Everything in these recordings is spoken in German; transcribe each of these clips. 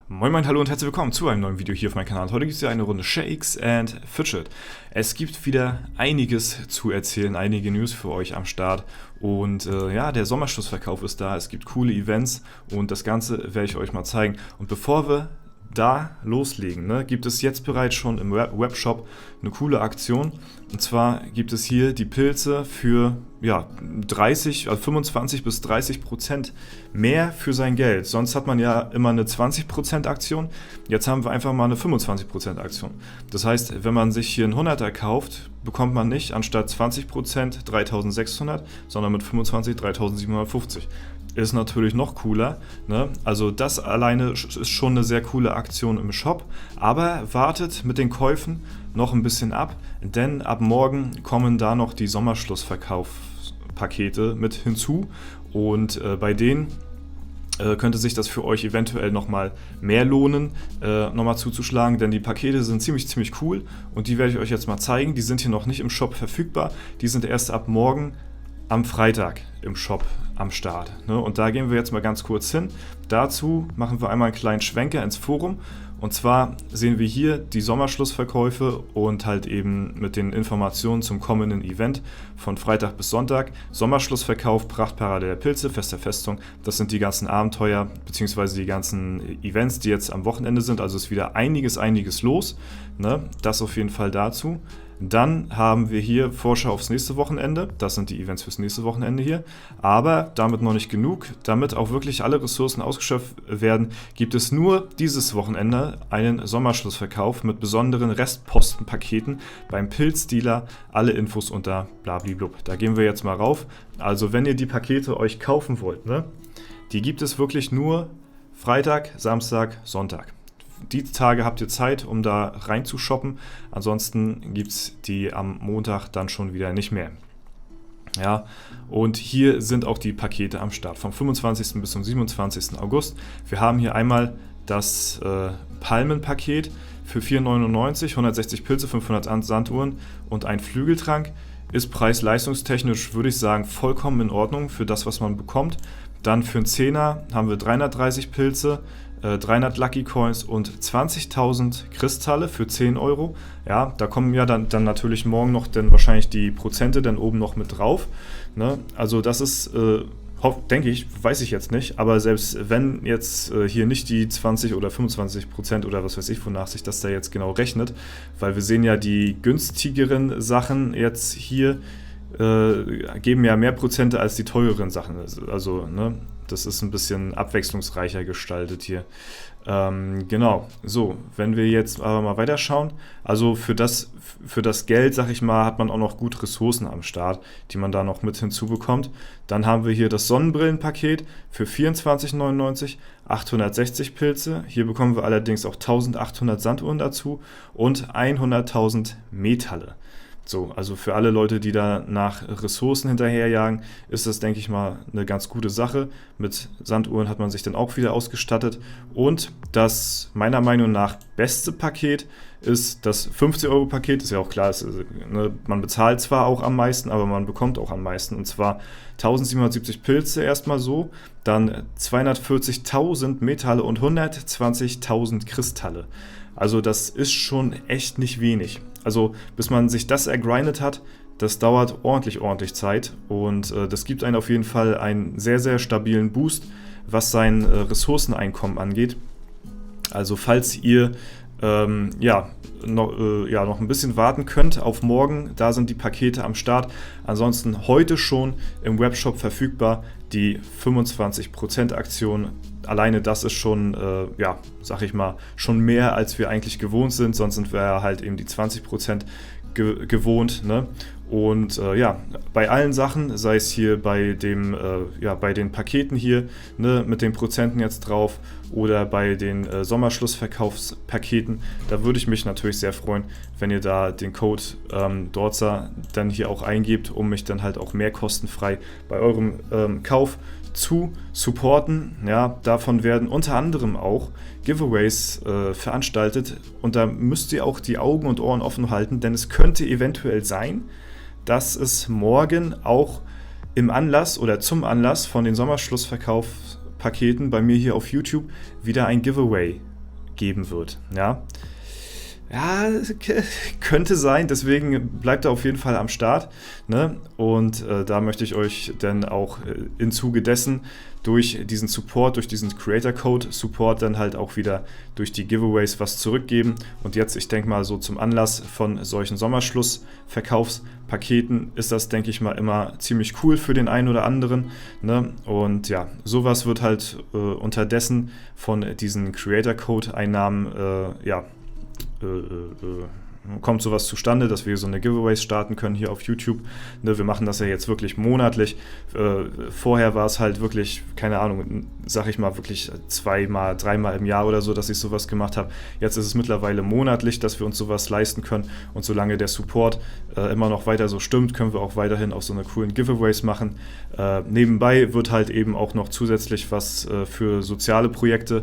Moin moin, hallo und herzlich willkommen zu einem neuen Video hier auf meinem Kanal. Heute gibt es ja eine Runde Shakes and Fidget. Es gibt wieder einiges zu erzählen, einige News für euch am Start. Und ja, der Sommerschlussverkauf ist da, es gibt coole Events und das Ganze werde ich euch mal zeigen. Und bevor wir da loslegen, gibt es jetzt bereits schon im Webshop eine coole Aktion. Und zwar gibt es hier die Pilze für 25 bis 30% mehr für sein Geld. Sonst hat man ja immer eine 20% Aktion. Jetzt haben wir einfach mal eine 25% Aktion. Das heißt, wenn man sich hier einen 100er kauft, bekommt man nicht anstatt 20% 3.600, sondern mit 25 3.750. Ist natürlich noch cooler, ne? Also das alleine ist schon eine sehr coole Aktion im Shop, aber wartet mit den Käufen noch ein bisschen ab, denn ab morgen kommen da noch die Sommerschlussverkaufspakete mit hinzu und bei denen könnte sich das für euch eventuell nochmal mehr lohnen, nochmal zuzuschlagen, denn die Pakete sind ziemlich cool und die werde ich euch jetzt mal zeigen. Die sind hier noch nicht im Shop verfügbar, die sind erst ab morgen am Freitag im Shop am Start. Und da gehen wir jetzt mal ganz kurz hin. Dazu machen wir einmal einen kleinen Schwenker ins Forum. Und zwar sehen wir hier die Sommerschlussverkäufe und halt eben mit den Informationen zum kommenden Event von Freitag bis Sonntag. Sommerschlussverkauf, Prachtparade der Pilze, Fest der Festung. Das sind die ganzen Abenteuer bzw. die ganzen Events, die jetzt am Wochenende sind. Also ist wieder einiges los. Das auf jeden Fall dazu. Dann haben wir hier Vorschau aufs nächste Wochenende. Das sind die Events fürs nächste Wochenende hier. Aber damit noch nicht genug. Damit auch wirklich alle Ressourcen ausgeschöpft werden, gibt es nur dieses Wochenende einen Sommerschlussverkauf mit besonderen Restpostenpaketen beim Pilzdealer. Alle Infos unter blablablub. Da gehen wir jetzt mal rauf. Also wenn ihr die Pakete euch kaufen wollt, die gibt es wirklich nur Freitag, Samstag, Sonntag. Die Tage habt ihr Zeit, um da rein zu shoppen. Ansonsten gibt es die am Montag dann schon wieder nicht mehr. Ja, und hier sind auch die Pakete am Start vom 25. bis zum 27. August. Wir haben hier einmal das Palmenpaket für 4,99, 160 Pilze, 500 Sanduhren und ein Flügeltrank. Ist preis-leistungstechnisch, würde ich sagen, vollkommen in Ordnung für das, was man bekommt. Dann für einen 10er haben wir 330 Pilze, 300 Lucky Coins und 20.000 Kristalle für 10 Euro. Ja, da kommen ja dann natürlich morgen noch dann wahrscheinlich die Prozente dann oben noch mit drauf. Also das ist, denke ich, weiß ich jetzt nicht, aber selbst wenn jetzt hier nicht die 20 oder 25% oder was weiß ich, wonach sich das da jetzt genau rechnet, weil wir sehen ja die günstigeren Sachen jetzt hier, geben ja mehr Prozente als die teureren Sachen. Also, das ist ein bisschen abwechslungsreicher gestaltet hier. Genau, so, wenn wir jetzt aber mal weiterschauen, also für das Geld, sag ich mal, hat man auch noch gut Ressourcen am Start, die man da noch mit hinzubekommt. Dann haben wir hier das Sonnenbrillenpaket für 24,99, 860 Pilze. Hier bekommen wir allerdings auch 1800 Sanduhren dazu und 100.000 Metalle. So, also für alle Leute, die da nach Ressourcen hinterherjagen, ist das, denke ich mal, eine ganz gute Sache. Mit Sanduhren hat man sich dann auch wieder ausgestattet. Und das meiner Meinung nach beste Paket ist das 50-Euro-Paket. Ist ja auch klar, man bezahlt zwar auch am meisten, aber man bekommt auch am meisten. Und zwar 1770 Pilze erstmal so, dann 240.000 Metalle und 120.000 Kristalle. Also das ist schon echt nicht wenig. Also bis man sich das ergrindet hat, das dauert ordentlich Zeit und das gibt einem auf jeden Fall einen sehr stabilen Boost, was sein Ressourceneinkommen angeht. Also falls ihr noch ein bisschen warten könnt auf morgen, da sind die Pakete am Start. Ansonsten heute schon im Webshop verfügbar die 25% Aktion. Alleine das ist schon, sag ich mal, schon mehr, als wir eigentlich gewohnt sind. Sonst sind wir halt eben die 20% gewohnt. Und bei allen Sachen, sei es hier bei den Paketen hier, mit den Prozenten jetzt drauf oder bei den Sommerschlussverkaufspaketen, da würde ich mich natürlich sehr freuen, wenn ihr da den Code Dorza dann hier auch eingebt, um mich dann halt auch mehr kostenfrei bei eurem Kauf zu supporten. Ja, davon werden unter anderem auch Giveaways veranstaltet und da müsst ihr auch die Augen und Ohren offen halten, denn es könnte eventuell sein, dass es morgen auch im Anlass oder zum Anlass von den Sommerschlussverkaufspaketen bei mir hier auf YouTube wieder ein Giveaway geben wird. Ja, könnte sein, deswegen bleibt er auf jeden Fall am Start. Ne? Und da möchte ich euch dann auch im Zuge dessen durch diesen Support, durch diesen Creator Code Support dann halt auch wieder durch die Giveaways was zurückgeben. Und jetzt, ich denke mal so zum Anlass von solchen Sommerschlussverkaufspaketen ist das, denke ich mal, immer ziemlich cool für den einen oder anderen. Ne? Und ja, sowas wird halt unterdessen von diesen Creator Code Einnahmen, kommt sowas zustande, dass wir so eine Giveaways starten können hier auf YouTube. Ne, wir machen das ja jetzt wirklich monatlich. Vorher war es halt wirklich, keine Ahnung, sag ich mal, wirklich 2-mal, 3-mal im Jahr oder so, dass ich sowas gemacht habe. Jetzt ist es mittlerweile monatlich, dass wir uns sowas leisten können. Und solange der Support immer noch weiter so stimmt, können wir auch weiterhin auch so eine coolen Giveaways machen. Nebenbei wird halt eben auch noch zusätzlich was für soziale Projekte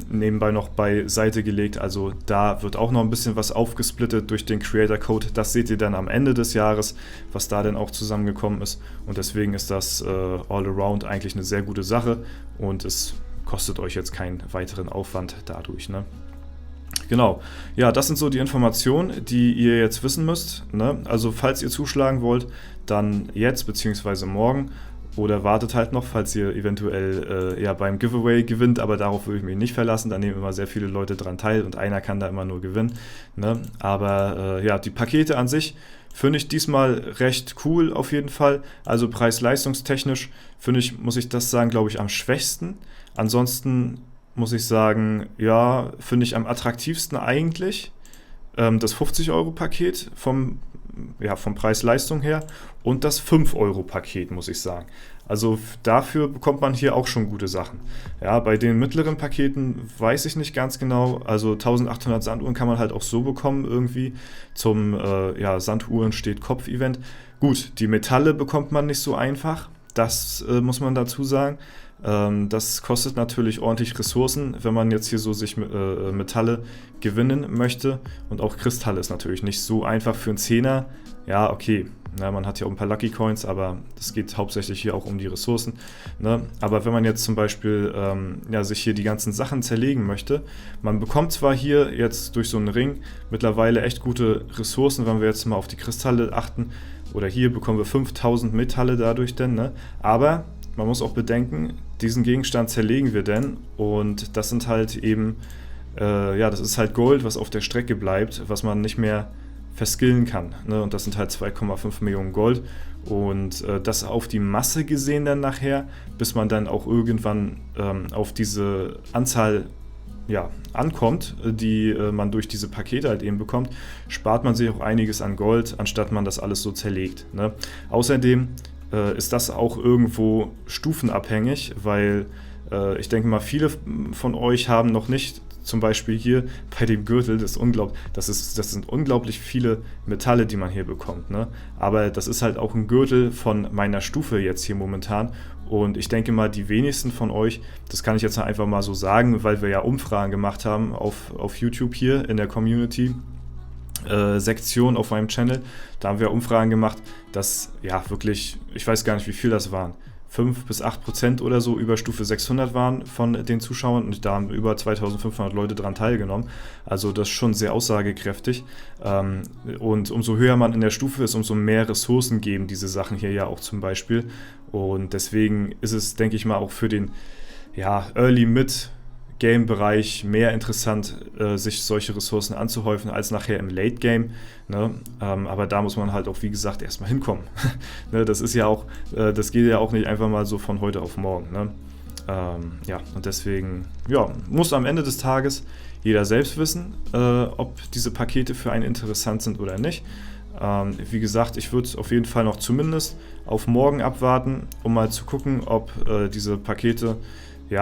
nebenbei noch beiseite gelegt. Also da wird auch noch ein bisschen was aufgesplittet durch den Creator Code. Das seht ihr dann am Ende des Jahres, was da denn auch zusammengekommen ist. Und deswegen ist das all around eigentlich eine sehr gute Sache und es kostet euch jetzt keinen weiteren Aufwand dadurch. Ne? Genau, ja, das sind so die Informationen, die ihr jetzt wissen müsst. Ne? Also falls ihr zuschlagen wollt, dann jetzt bzw. morgen. Oder wartet halt noch, falls ihr eventuell beim Giveaway gewinnt, aber darauf würde ich mich nicht verlassen. Da nehmen immer sehr viele Leute dran teil und einer kann da immer nur gewinnen. Ne? Aber die Pakete an sich finde ich diesmal recht cool auf jeden Fall. Also preis-leistungstechnisch finde ich, muss ich das sagen, glaube ich, am schwächsten. Ansonsten muss ich sagen, ja, finde ich am attraktivsten eigentlich das 50-Euro-Paket vom Preis-Leistung her und das 5-Euro-Paket, muss ich sagen. Also dafür bekommt man hier auch schon gute Sachen. Ja, bei den mittleren Paketen weiß ich nicht ganz genau. Also 1800 Sanduhren kann man halt auch so bekommen irgendwie zum Sanduhren steht Kopf-Event. Gut, die Metalle bekommt man nicht so einfach. Das muss man dazu sagen. Das kostet natürlich ordentlich Ressourcen, wenn man jetzt hier so sich Metalle gewinnen möchte. Und auch Kristalle ist natürlich nicht so einfach für einen Zehner. Ja, okay, man hat ja auch ein paar Lucky Coins, aber es geht hauptsächlich hier auch um die Ressourcen. Ne? Aber wenn man jetzt zum Beispiel sich hier die ganzen Sachen zerlegen möchte, man bekommt zwar hier jetzt durch so einen Ring mittlerweile echt gute Ressourcen, wenn wir jetzt mal auf die Kristalle achten. Oder hier bekommen wir 5000 Metalle dadurch denn, ne? Aber man muss auch bedenken, diesen Gegenstand zerlegen wir denn und das sind halt eben, das ist halt Gold, was auf der Strecke bleibt, was man nicht mehr verskillen kann. Ne? Und das sind halt 2,5 Millionen Gold und das auf die Masse gesehen dann nachher, bis man dann auch irgendwann auf diese Anzahl ankommt, die man durch diese Pakete halt eben bekommt, spart man sich auch einiges an Gold, anstatt man das alles so zerlegt. Ne? Außerdem ist das auch irgendwo stufenabhängig, weil ich denke mal, viele von euch haben noch nicht, zum Beispiel hier bei dem Gürtel, das sind unglaublich viele Metalle, die man hier bekommt. Ne? Aber das ist halt auch ein Gürtel von meiner Stufe jetzt hier momentan. Und ich denke mal, die wenigsten von euch, das kann ich jetzt einfach mal so sagen, weil wir ja Umfragen gemacht haben auf YouTube hier in der Community, Sektion auf meinem Channel, da haben wir Umfragen gemacht, dass wirklich, ich weiß gar nicht, wie viel das waren, 5-8% oder so über Stufe 600 waren von den Zuschauern und da haben über 2500 Leute daran teilgenommen. Also das ist schon sehr aussagekräftig. Und umso höher man in der Stufe ist, umso mehr Ressourcen geben diese Sachen hier ja auch zum Beispiel. Und deswegen ist es, denke ich mal, auch für den Early-Mid-Game-Bereich mehr interessant, sich solche Ressourcen anzuhäufen, als nachher im Late-Game. Ne? Aber da muss man halt auch, wie gesagt, erstmal hinkommen. Ne? Das ist ja auch, das geht ja auch nicht einfach mal so von heute auf morgen. Ne? Und deswegen, muss am Ende des Tages jeder selbst wissen, ob diese Pakete für einen interessant sind oder nicht. Wie gesagt, ich würde auf jeden Fall noch zumindest auf morgen abwarten, um mal zu gucken, ob diese Pakete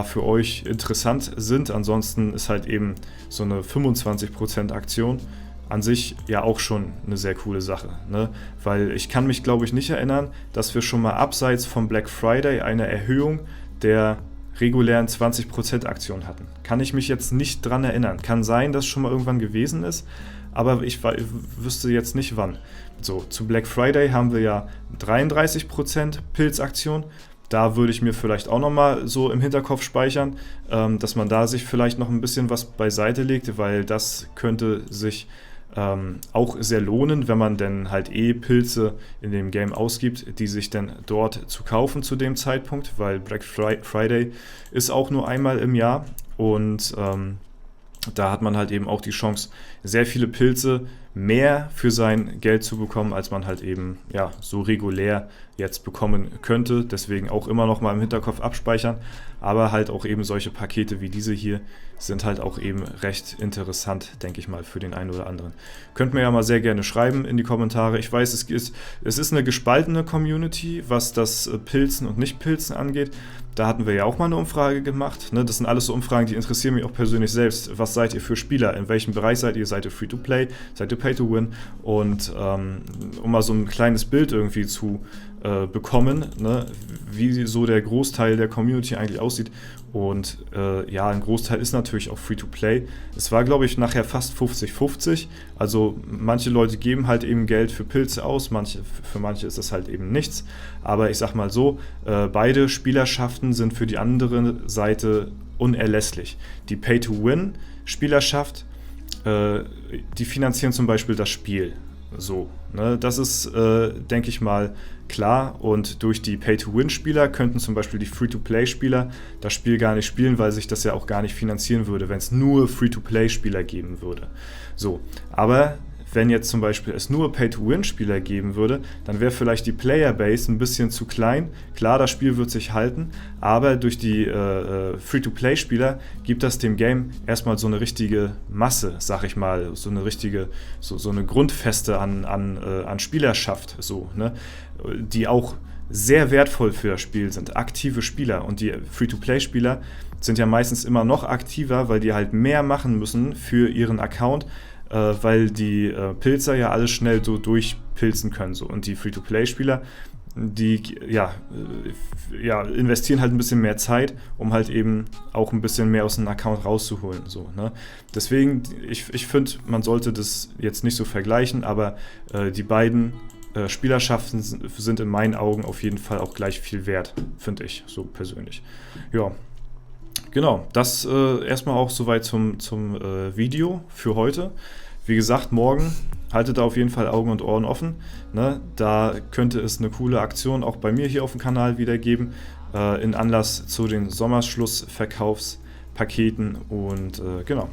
für euch interessant sind. Ansonsten ist halt eben so eine 25% Aktion an sich ja auch schon eine sehr coole Sache. Ne? Weil ich kann mich, glaube ich, nicht erinnern, dass wir schon mal abseits vom Black Friday eine Erhöhung der regulären 20% Aktion hatten. Kann ich mich jetzt nicht dran erinnern. Kann sein, dass schon mal irgendwann gewesen ist, aber ich wüsste jetzt nicht wann. So, zu Black Friday haben wir ja 33% Pilzaktion. Da würde ich mir vielleicht auch nochmal so im Hinterkopf speichern, dass man da sich vielleicht noch ein bisschen was beiseite legt, weil das könnte sich auch sehr lohnen, wenn man denn halt Pilze in dem Game ausgibt, die sich dann dort zu kaufen zu dem Zeitpunkt, weil Black Friday ist auch nur einmal im Jahr und da hat man halt eben auch die Chance, sehr viele Pilze mehr für sein Geld zu bekommen, als man halt eben ja so regulär jetzt bekommen könnte. Deswegen auch immer noch mal im Hinterkopf abspeichern. Aber halt auch eben solche Pakete wie diese hier sind halt auch eben recht interessant, denke ich mal, für den einen oder anderen. Könnt mir ja mal sehr gerne schreiben in die Kommentare. Ich weiß, es ist eine gespaltene Community, was das Pilzen und Nicht-Pilzen angeht. Da hatten wir ja auch mal eine Umfrage gemacht. Ne? Das sind alles so Umfragen, die interessieren mich auch persönlich selbst. Was seid ihr für Spieler? In welchem Bereich seid ihr? Seid ihr Free-to-Play? Seid ihr Pay-to-Win? Und um mal so ein kleines Bild irgendwie zu bekommen, ne? Wie so der Großteil der Community eigentlich aussieht. Und ja, ein Großteil ist natürlich auch Free-to-Play. Es war, glaube ich, nachher fast 50-50. Also manche Leute geben halt eben Geld für Pilze aus, für manche ist das halt eben nichts. Aber ich sag mal so, beide Spielerschaften sind für die andere Seite unerlässlich. Die Pay-to-Win-Spielerschaft, die finanzieren zum Beispiel das Spiel. So, ne? Das ist, denke ich mal, klar. Und durch die Pay-to-Win-Spieler könnten zum Beispiel die Free-to-Play-Spieler das Spiel gar nicht spielen, weil sich das ja auch gar nicht finanzieren würde, wenn es nur Free-to-Play-Spieler geben würde. So, aber wenn jetzt zum Beispiel es nur Pay-to-Win-Spieler geben würde, dann wäre vielleicht die Player-Base ein bisschen zu klein. Klar, das Spiel wird sich halten, aber durch die Free-to-Play-Spieler gibt das dem Game erstmal so eine richtige Masse, sag ich mal, so eine richtige, so eine Grundfeste an Spielerschaft, so, ne? Die auch sehr wertvoll für das Spiel sind, aktive Spieler. Und die Free-to-Play-Spieler sind ja meistens immer noch aktiver, weil die halt mehr machen müssen für ihren Account, weil die Pilzer ja alles schnell so durchpilzen können. So. Und die Free-to-Play-Spieler, die investieren halt ein bisschen mehr Zeit, um halt eben auch ein bisschen mehr aus dem Account rauszuholen. So, ne? Deswegen, ich finde, man sollte das jetzt nicht so vergleichen, aber die beiden Spielerschaften sind in meinen Augen auf jeden Fall auch gleich viel wert, finde ich, so persönlich. Ja. Genau, das erstmal auch soweit zum Video für heute. Wie gesagt, morgen haltet da auf jeden Fall Augen und Ohren offen. Ne? Da könnte es eine coole Aktion auch bei mir hier auf dem Kanal wieder geben, in Anlass zu den Sommerschlussverkaufspaketen. Und genau,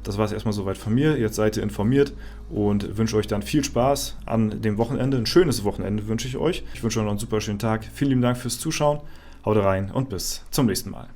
das war es erstmal soweit von mir. Jetzt seid ihr informiert und wünsche euch dann viel Spaß an dem Wochenende. Ein schönes Wochenende wünsche ich euch. Ich wünsche euch noch einen super schönen Tag. Vielen lieben Dank fürs Zuschauen. Haut rein und bis zum nächsten Mal.